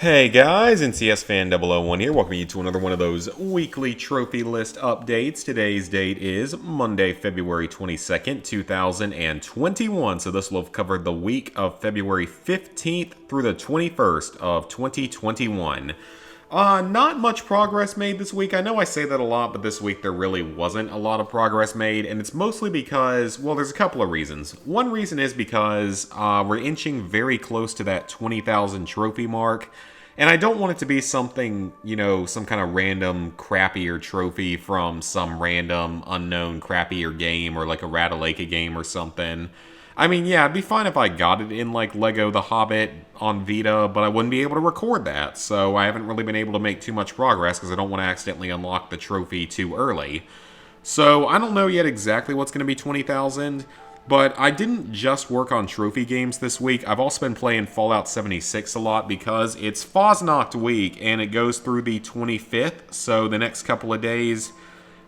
Hey guys, NCS Fan 001 here. Welcome you to another one of those weekly trophy list updates. Today's date is Monday, February 22nd, 2021. So this will have covered the week of February 15th through the 21st of 2021. Not much progress made this week. I know I say that a lot, but this week there really wasn't a lot of progress made, and it's mostly because, well, there's a couple of reasons. One reason is because we're inching very close to that 20,000 trophy mark, and I don't want it to be something, some kind of random crappier trophy from some random unknown crappier game or like a Ratalaka game or something. I mean, yeah, it'd be fine if I got it in, like, Lego The Hobbit on Vita, but I wouldn't be able to record that, so I haven't really been able to make too much progress because I don't want to accidentally unlock the trophy too early. So, I don't know yet exactly what's going to be 20,000, but I didn't just work on trophy games this week. I've also been playing Fallout 76 a lot because it's Fosnacht week, and it goes through the 25th, so the next couple of days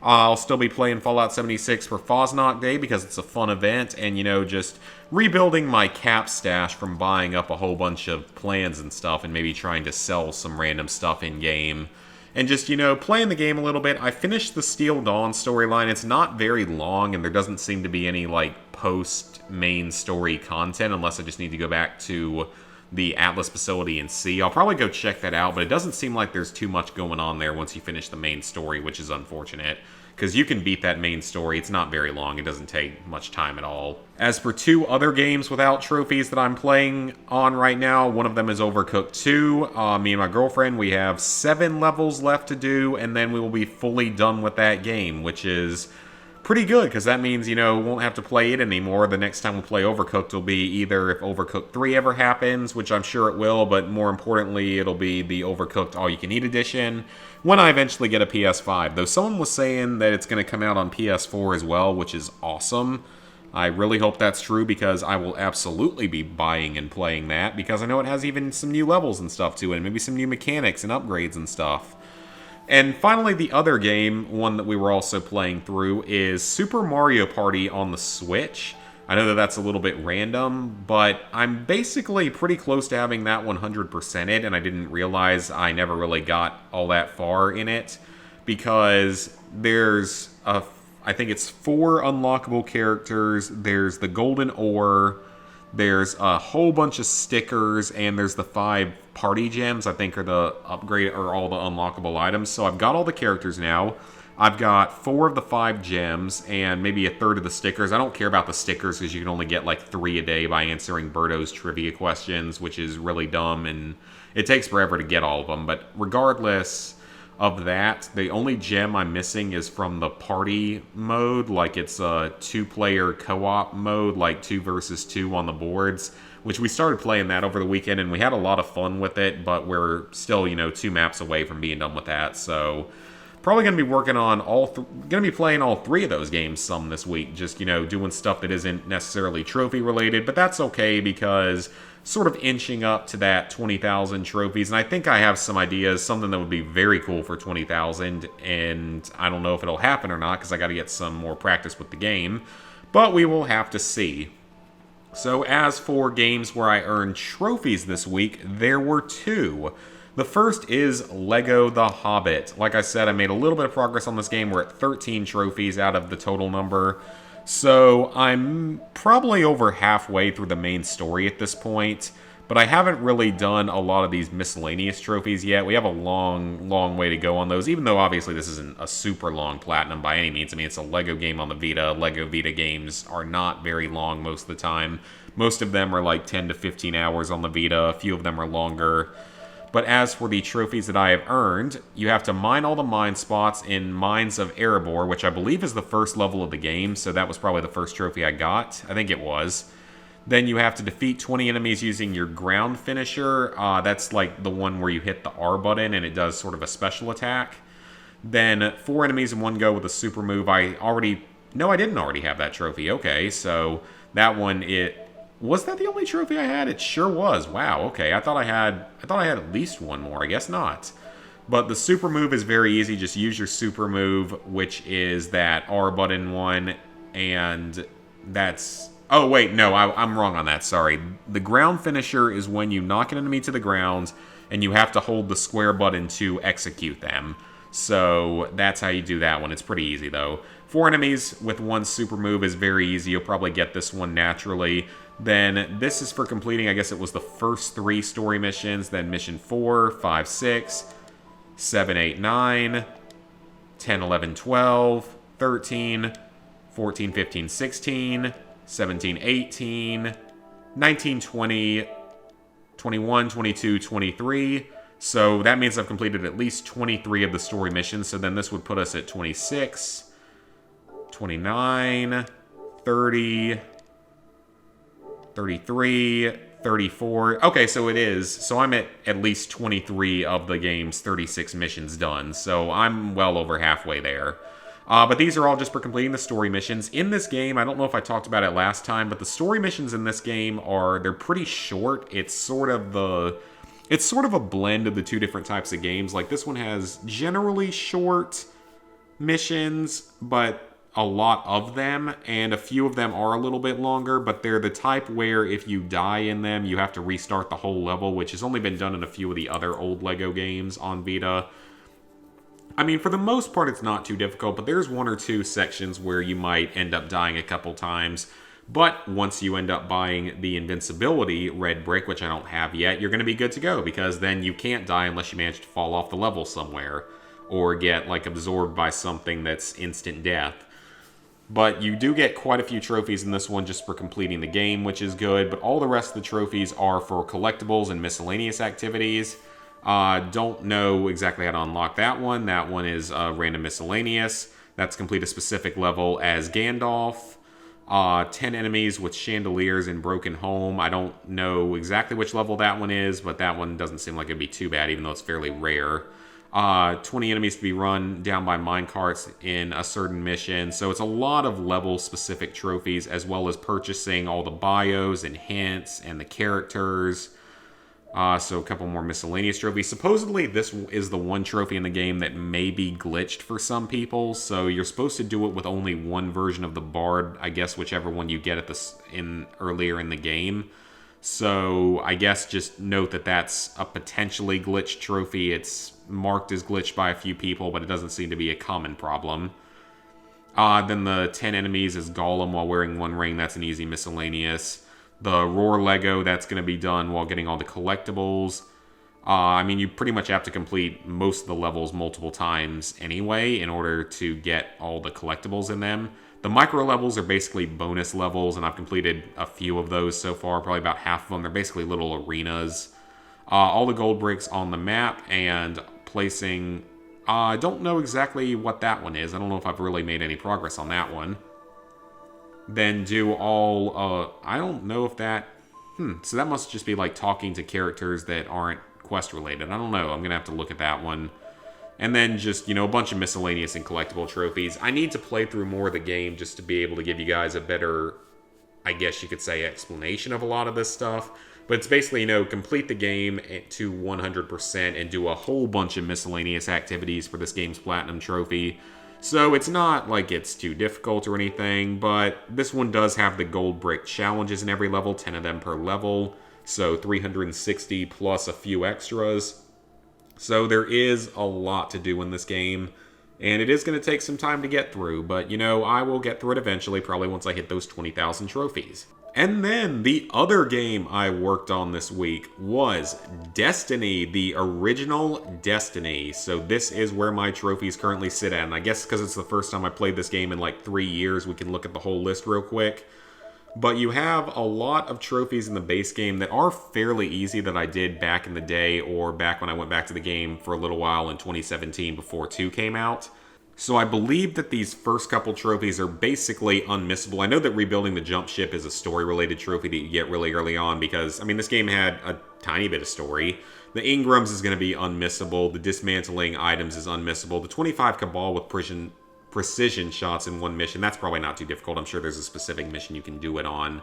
I'll still be playing Fallout 76 for Fosnacht Day because it's a fun event, and, just rebuilding my cap stash from buying up a whole bunch of plans and stuff and maybe trying to sell some random stuff in-game. And just, playing the game a little bit. I finished the Steel Dawn storyline. It's not very long, and there doesn't seem to be any, post-main story content unless I just need to go back to the Atlas facility and see. I'll probably go check that out, but it doesn't seem like there's too much going on there once you finish the main story, which is unfortunate, because you can beat that main story. It's not very long. It doesn't take much time at all. As for two other games without trophies that I'm playing on right now, one of them is Overcooked 2. Me and my girlfriend, we have 7 levels left to do, and then we will be fully done with that game, which is pretty good, because that means, we won't have to play it anymore. The next time we play Overcooked will be either if Overcooked 3 ever happens, which I'm sure it will, but more importantly, it'll be the Overcooked All-You-Can-Eat edition when I eventually get a PS5. Though someone was saying that it's going to come out on PS4 as well, which is awesome. I really hope that's true, because I will absolutely be buying and playing that, because I know it has even some new levels and stuff to it, and maybe some new mechanics and upgrades and stuff. And finally, the other game, one that we were also playing through, is Super Mario Party on the Switch. I know that that's a little bit random, but I'm basically pretty close to having that 100%ed, and I didn't realize I never really got all that far in it, because I think it's 4 unlockable characters, there's the Golden Ore, there's a whole bunch of stickers, and there's the 5 party gems, I think, are the upgrade or all the unlockable items. So I've got all the characters now. I've got 4 of the 5 gems and maybe a third of the stickers. I don't care about the stickers because you can only get like 3 a day by answering Birdo's trivia questions, which is really dumb, and it takes forever to get all of them. But regardless of that, the only gem I'm missing is from the party mode, like it's a 2-player co-op mode, like 2 versus 2 on the boards, which we started playing that over the weekend, and we had a lot of fun with it, but we're still, 2 maps away from being done with that, so probably going to be working on going to be playing all 3 of those games some this week, just, doing stuff that isn't necessarily trophy related, but that's okay because sort of inching up to that 20,000 trophies, and I think I have some ideas, something that would be very cool for 20,000, and I don't know if it'll happen or not, because I got to get some more practice with the game, but we will have to see. So as for games where I earned trophies this week, there were 2. The first is Lego The Hobbit. Like I said, I made a little bit of progress on this game. We're at 13 trophies out of the total number. So I'm probably over halfway through the main story at this point, but I haven't really done a lot of these miscellaneous trophies yet. We have a long way to go on those, even though obviously this isn't a super long platinum by any means. I mean, it's a Lego game on the Vita. Lego Vita games are not very long most of the time. Most of them are like 10 to 15 hours on the Vita. A few of them are longer. But as for the trophies that I have earned, you have to mine all the mine spots in Mines of Erebor, which I believe is the first level of the game, so that was probably the first trophy I got. I think it was. Then you have to defeat 20 enemies using your ground finisher. That's like the one where you hit the R button and it does sort of a special attack. Then 4 enemies in one go with a super move. No, I didn't already have that trophy. Okay, so that one, was that the only trophy I had? It sure was. Wow, okay. I thought I had at least one more. I guess not. But the super move is very easy. Just use your super move, which is that R button one, and that's Oh, wait, no, I'm wrong on that, sorry. The ground finisher is when you knock an enemy to the ground, and you have to hold the square button to execute them. So that's how you do that one. It's pretty easy, though. 4 enemies with 1 super move is very easy. You'll probably get this one naturally. Then this is for completing, I guess it was the first 3 story missions. Then mission 4, 5, 6, 7, 8, 9, 10, 11, 12, 13, 14, 15, 16, 17, 18, 19, 20, 21, 22, 23. So that means I've completed at least 23 of the story missions. So then this would put us at 26, 29, 30, 33, 34. Okay, so it is. So I'm at least 23 of the game's 36 missions done. So I'm well over halfway there. But these are all just for completing the story missions. In this game, I don't know if I talked about it last time, but the story missions in this game they're pretty short. It's sort of a blend of the 2 different types of games. Like, this one has generally short missions, but a lot of them, and a few of them are a little bit longer, but they're the type where if you die in them, you have to restart the whole level, which has only been done in a few of the other old LEGO games on Vita. I mean, for the most part, it's not too difficult, but there's 1 or 2 sections where you might end up dying a couple times. But once you end up buying the invincibility red brick, which I don't have yet, you're going to be good to go, because then you can't die unless you manage to fall off the level somewhere or get, like, absorbed by something that's instant death. But you do get quite a few trophies in this one just for completing the game, which is good. But all the rest of the trophies are for collectibles and miscellaneous activities. Don't know exactly how to unlock that one. That one is random miscellaneous. That's complete a specific level as Gandalf. 10 enemies with chandeliers in Broken Home. I don't know exactly which level that one is, but that one doesn't seem like it'd be too bad, even though it's fairly rare. 20 enemies to be run down by minecarts in a certain mission. So it's a lot of level-specific trophies, as well as purchasing all the bios and hints and the characters. So a couple more miscellaneous trophies. Supposedly, this is the one trophy in the game that may be glitched for some people. So you're supposed to do it with only one version of the Bard, I guess whichever one you get at earlier in the game. So I guess just note that that's a potentially glitched trophy. It's marked as glitched by a few people, but it doesn't seem to be a common problem. Then the 10 enemies is Gollum while wearing 1 ring. That's an easy miscellaneous. The Roar Lego, that's going to be done while getting all the collectibles. I mean, you pretty much have to complete most of the levels multiple times anyway in order to get all the collectibles in them. The micro levels are basically bonus levels, and I've completed a few of those so far, probably about half of them. They're basically little arenas. All the gold bricks on the map, and placing... I don't know exactly what that one is. I don't know if I've really made any progress on that one. Then do all... I don't know if that... So that must just be like talking to characters that aren't quest related. I don't know. I'm going to have to look at that one. And then just, a bunch of miscellaneous and collectible trophies. I need to play through more of the game just to be able to give you guys a better, I guess you could say, explanation of a lot of this stuff. But it's basically, complete the game to 100% and do a whole bunch of miscellaneous activities for this game's Platinum Trophy. So it's not like it's too difficult or anything, but this one does have the gold brick challenges in every level, 10 of them per level. So 360 plus a few extras. So there is a lot to do in this game, and it is going to take some time to get through, but, I will get through it eventually, probably once I hit those 20,000 trophies. And then, the other game I worked on this week was Destiny, the original Destiny. So this is where my trophies currently sit at, and I guess because it's the first time I played this game in like 3 years, we can look at the whole list real quick. But you have a lot of trophies in the base game that are fairly easy that I did back in the day, or back when I went back to the game for a little while in 2017 before 2 came out. So I believe that these first couple trophies are basically unmissable. I know that rebuilding the jump ship is a story-related trophy that you get really early on because, this game had a tiny bit of story. The Ingrams is going to be unmissable. The dismantling items is unmissable. The 25 Cabal with precision shots in one mission, that's probably not too difficult. I'm sure there's a specific mission you can do it on.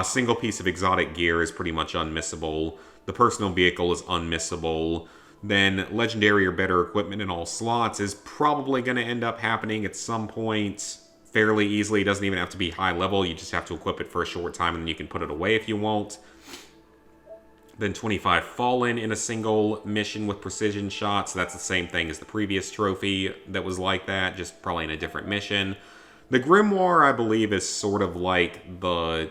Single piece of exotic gear is pretty much unmissable. The personal vehicle is unmissable. Then legendary or better equipment in all slots is probably going to end up happening at some point fairly easily. It doesn't even have to be high level. You just have to equip it for a short time, and then you can put it away if you want. Then 25 Fallen in a single mission with precision shots. So that's the same thing as the previous trophy that was like that, just probably in a different mission. The Grimoire, I believe, is sort of like the,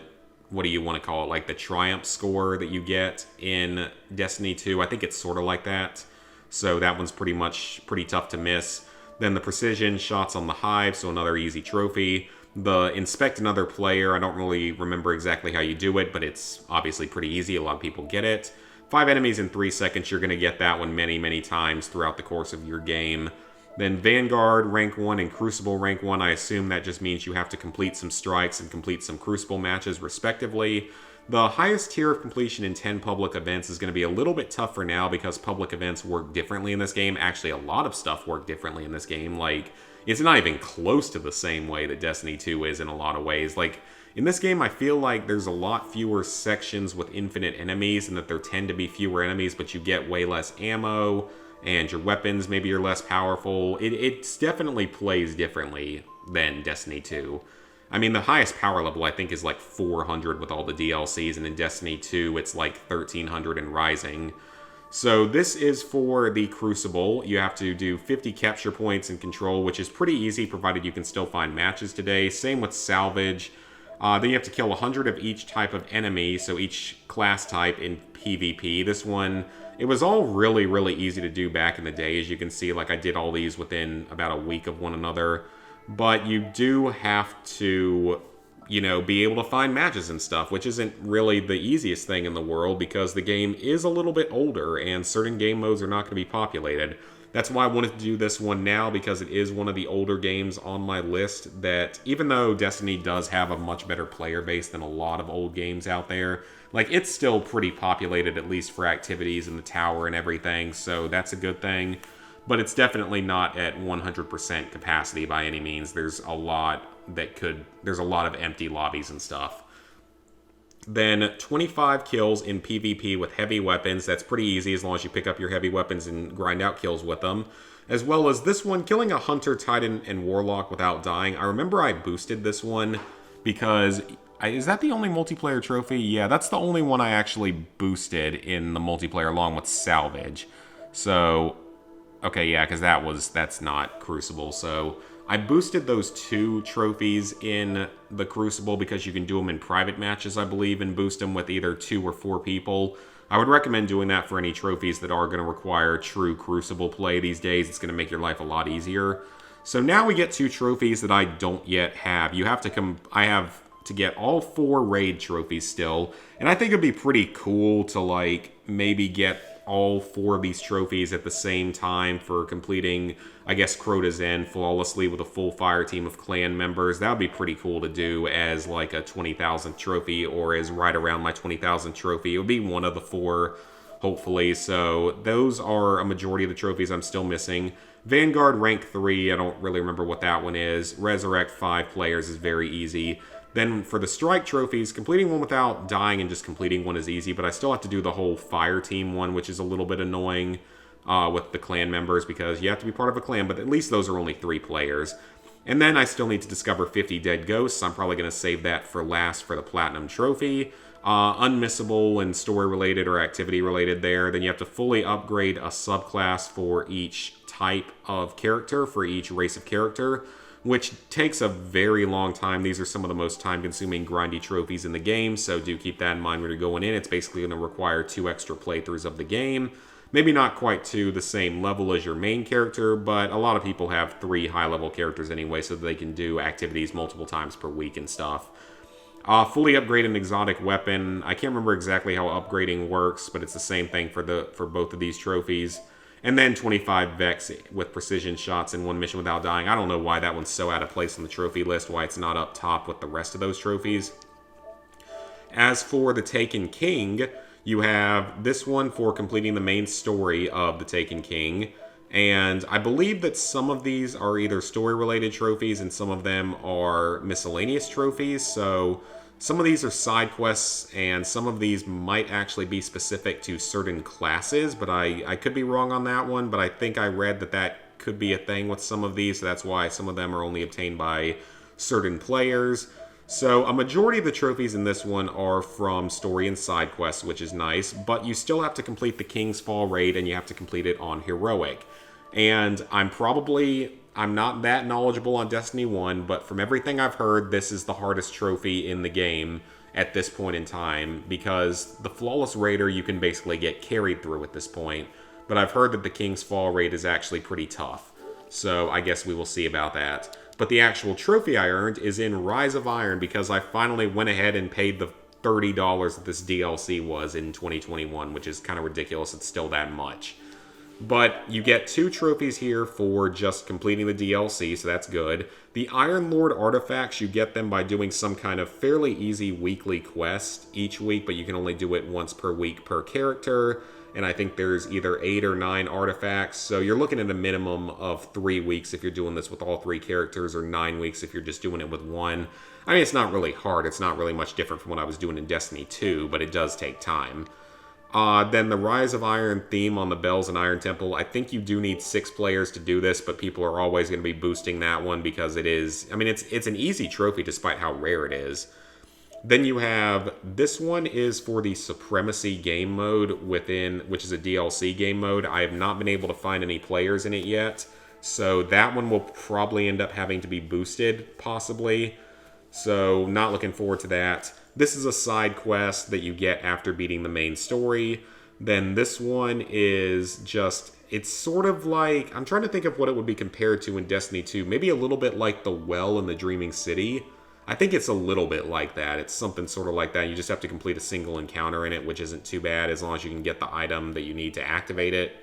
what do you want to call it, like the Triumph score that you get in Destiny 2. I think it's sort of like that. So that one's pretty tough to miss. Then the precision shots on the Hive, so another easy trophy. The inspect another player, I don't really remember exactly how you do it, but it's obviously pretty easy. A lot of people get it. 5 enemies in 3 seconds, you're going to get that one many, many times throughout the course of your game. Then Vanguard rank 1 and Crucible rank 1, I assume that just means you have to complete some strikes and complete some Crucible matches respectively. The highest tier of completion in 10 public events is going to be a little bit tougher now because public events work differently in this game. Actually, a lot of stuff work differently in this game. Like, it's not even close to the same way that Destiny 2 is in a lot of ways. Like, in this game, I feel like there's a lot fewer sections with infinite enemies, and that there tend to be fewer enemies, but you get way less ammo, and your weapons maybe are less powerful. It definitely plays differently than Destiny 2. I mean, the highest power level, I think, is like 400 with all the DLCs, and in Destiny 2, it's like 1300 and rising. So this is for the Crucible. You have to do 50 capture points in Control, which is pretty easy, provided you can still find matches today. Same with Salvage. Then you have to kill 100 of each type of enemy, so each class type in PvP. This one, it was all really, really easy to do back in the day. As you can see, like, I did all these within about a week of one another. But you do have to, you know, be able to find matches and stuff, which isn't really the easiest thing in the world because the game is a little bit older and certain game modes are not going to be populated. That's why I wanted to do this one now, because it is one of the older games on my list that, even though Destiny does have a much better player base than a lot of old games out there, like, it's still pretty populated, at least for activities in the tower and everything, so that's a good thing. But it's definitely not at 100% capacity by any means. There's a lot of empty lobbies and stuff. Then 25 kills in PvP with heavy weapons. That's pretty easy as long as you pick up your heavy weapons and grind out kills with them. As well as this one, killing a Hunter, Titan, and Warlock without dying. I remember I boosted this one because... is that the only multiplayer trophy? Yeah, that's the only one I actually boosted in the multiplayer along with Salvage. So... okay, yeah, because that's not Crucible. So I boosted those 2 trophies in the Crucible because you can do them in private matches, I believe, and boost them with either 2 or 4 people. I would recommend doing that for any trophies that are going to require true Crucible play these days. It's going to make your life a lot easier. So now we get 2 trophies that I don't yet have. I have to get all 4 raid trophies still, and I think it'd be pretty cool to, like, maybe get all 4 of these trophies at the same time for completing, I guess, Crota's End flawlessly with a full fire team of clan members. That would be pretty cool to do as like a 20,000th trophy, or as right around my 20,000th trophy. It would be one of the 4, hopefully. So those are a majority of the trophies I'm still missing. Vanguard rank 3, I don't really remember what that one is. Resurrect 5 players is very easy. Then for the strike trophies, completing one without dying and just completing one is easy, but I still have to do the whole fire team one, which is a little bit annoying with the clan members because you have to be part of a clan, but at least those are only 3 players. And then I still need to discover 50 dead ghosts. I'm probably going to save that for last for the Platinum Trophy. Unmissable and story-related or activity-related there. Then you have to fully upgrade a subclass for each type of character, for each race of character, which takes a very long time. These are some of the most time-consuming, grindy trophies in the game, so do keep that in mind when you're going in. It's basically going to require 2 extra playthroughs of the game. Maybe not quite to the same level as your main character, but a lot of people have 3 high-level characters anyway, so that they can do activities multiple times per week and stuff. Fully upgrade an exotic weapon. I can't remember exactly how upgrading works, but it's the same thing for both of these trophies. And then 25 Vex with precision shots in one mission without dying. I don't know why that one's so out of place on the trophy list, why it's not up top with the rest of those trophies. As for the Taken King, you have this one for completing the main story of the Taken King. And I believe that some of these are either story-related trophies and some of them are miscellaneous trophies. So some of these are side quests, and some of these might actually be specific to certain classes, but I could be wrong on that one, but I think I read that that could be a thing with some of these, so that's why some of them are only obtained by certain players. So a majority of the trophies in this one are from story and side quests, which is nice, but you still have to complete the King's Fall raid, and you have to complete it on Heroic. And I'm not that knowledgeable on Destiny 1, but from everything I've heard, this is the hardest trophy in the game at this point in time, because the Flawless Raider you can basically get carried through at this point, but I've heard that the King's Fall raid is actually pretty tough. So I guess we will see about that. But the actual trophy I earned is in Rise of Iron, because I finally went ahead and paid the $30 that this DLC was in 2021, which is kind of ridiculous. It's still that much. But you get 2 trophies here for just completing the DLC, so that's good. The Iron Lord artifacts, you get them by doing some kind of fairly easy weekly quest each week, but you can only do it once per week per character. And I think there's either 8 or 9 artifacts, so you're looking at a minimum of 3 weeks if you're doing this with all 3 characters, or 9 weeks if you're just doing it with one. I mean, it's not really hard. It's not really much different from what I was doing in Destiny 2, but it does take time. Then the Rise of Iron theme on the Bells and Iron Temple, I think you do need 6 players to do this, but people are always going to be boosting that one because it is, I mean, it's an easy trophy despite how rare it is. Then you have, this one is for the Supremacy game mode which is a DLC game mode. I have not been able to find any players in it yet, so that one will probably end up having to be boosted, possibly. So not looking forward to that. This is a side quest that you get after beating the main story. Then this one is just, it's sort of like, I'm trying to think of what it would be compared to in Destiny 2. Maybe a little bit like the Well in the Dreaming City. I think it's a little bit like that. It's something sort of like that. You just have to complete a single encounter in it, which isn't too bad as long as you can get the item that you need to activate it.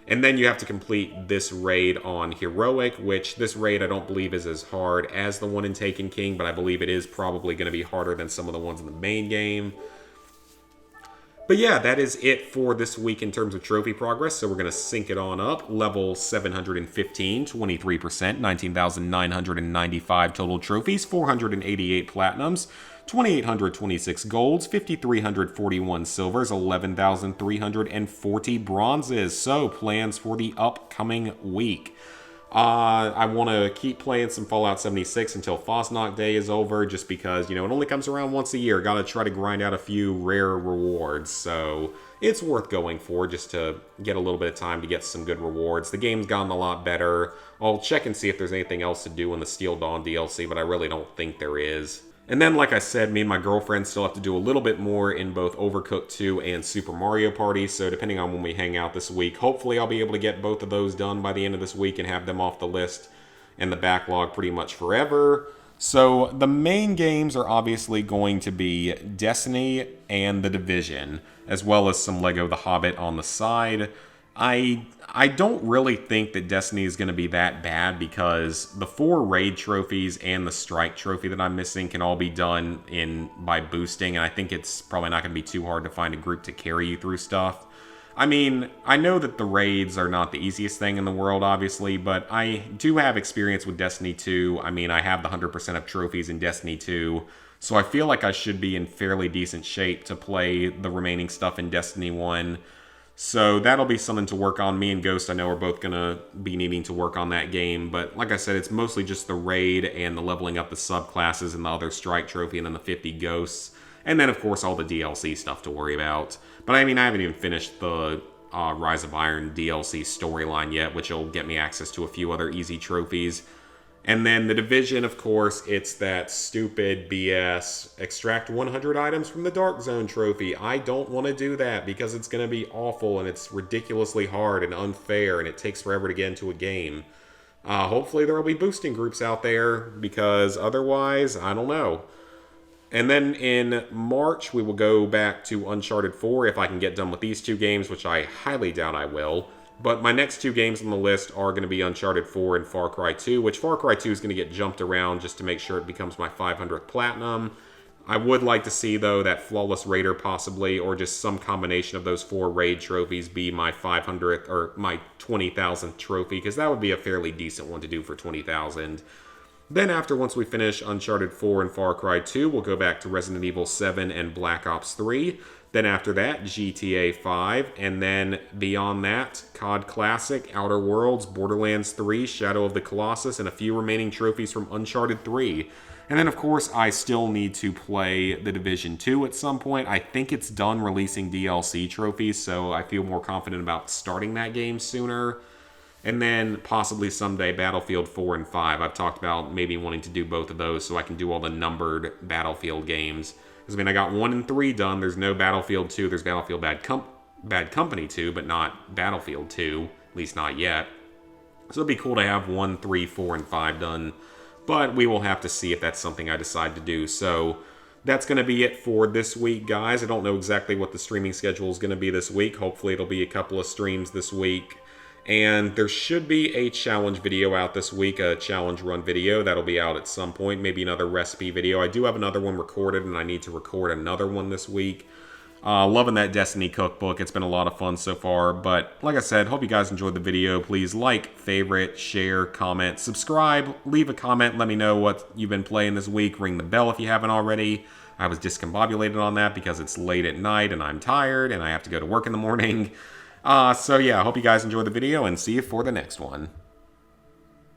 And then you have to complete this raid on Heroic, which this raid I don't believe is as hard as the one in Taken King, but I believe it is probably going to be harder than some of the ones in the main game. But yeah, that is it for this week in terms of trophy progress, so we're going to sync it on up. Level 715, 23%, 19,995 total trophies, 488 platinums, 2,826 golds, 5,341 silvers, 11,340 bronzes. So, plans for the upcoming week. I want to keep playing some Fallout 76 until Fosnock Day is over, just because, you know, it only comes around once a year. Got to try to grind out a few rare rewards, so it's worth going for just to get a little bit of time to get some good rewards. The game's gotten a lot better. I'll check and see if there's anything else to do in the Steel Dawn DLC, but I really don't think there is. And then, like I said, me and my girlfriend still have to do a little bit more in both Overcooked 2 and Super Mario Party, so depending on when we hang out this week, hopefully I'll be able to get both of those done by the end of this week and have them off the list and the backlog pretty much forever. So the main games are obviously going to be Destiny and The Division, as well as some Lego The Hobbit on the side. I don't really think that Destiny is going to be that bad, because the 4 raid trophies and the strike trophy that I'm missing can all be done by boosting, and I think it's probably not going to be too hard to find a group to carry you through stuff. I mean, I know that the raids are not the easiest thing in the world, obviously, but I do have experience with Destiny 2. I mean, I have the 100% of trophies in Destiny 2, so I feel like I should be in fairly decent shape to play the remaining stuff in Destiny 1. So that'll be something to work on. Me and Ghost, I know, are both going to be needing to work on that game. But like I said, it's mostly just the raid and the leveling up the subclasses and the other strike trophy and then the 50 ghosts. And then, of course, all the DLC stuff to worry about. But I mean, I haven't even finished the Rise of Iron DLC storyline yet, which will get me access to a few other easy trophies. And then The Division, of course, it's that stupid BS extract 100 items from the Dark Zone trophy. I don't want to do that because it's going to be awful and it's ridiculously hard and unfair and it takes forever to get into a game. Hopefully there will be boosting groups out there, because otherwise, I don't know. And then in March, we will go back to Uncharted 4 if I can get done with these 2 games, which I highly doubt I will. But my next 2 games on the list are going to be Uncharted 4 and Far Cry 2, which Far Cry 2 is going to get jumped around just to make sure it becomes my 500th platinum. I would like to see, though, that Flawless Raider possibly, or just some combination of those 4 raid trophies be my 500th or my 20,000th trophy, because that would be a fairly decent one to do for 20,000. Then once we finish Uncharted 4 and Far Cry 2, we'll go back to Resident Evil 7 and Black Ops 3. Then after that, GTA 5, and then beyond that, COD Classic, Outer Worlds, Borderlands 3, Shadow of the Colossus, and a few remaining trophies from Uncharted 3. And then, of course, I still need to play The Division 2 at some point. I think it's done releasing DLC trophies, so I feel more confident about starting that game sooner. And then possibly someday Battlefield 4 and 5. I've talked about maybe wanting to do both of those so I can do all the numbered Battlefield games. Because, I mean, I got 1 and 3 done. There's no Battlefield 2. There's Battlefield Bad Company 2, but not Battlefield 2. At least not yet. So it'd be cool to have 1, 3, 4, and 5 done. But we will have to see if that's something I decide to do. So that's going to be it for this week, guys. I don't know exactly what the streaming schedule is going to be this week. Hopefully it'll be a couple of streams this week. And there should be a challenge video out this week, a challenge run video. That'll be out at some point, maybe another recipe video. I do have another one recorded, and I need to record another one this week. Loving that Destiny cookbook. It's been a lot of fun so far. But like I said, hope you guys enjoyed the video. Please like, favorite, share, comment, subscribe, leave a comment. Let me know what you've been playing this week. Ring the bell if you haven't already. I was discombobulated on that because it's late at night and I'm tired and I have to go to work in the morning. So yeah, I hope you guys enjoyed the video and see you for the next one.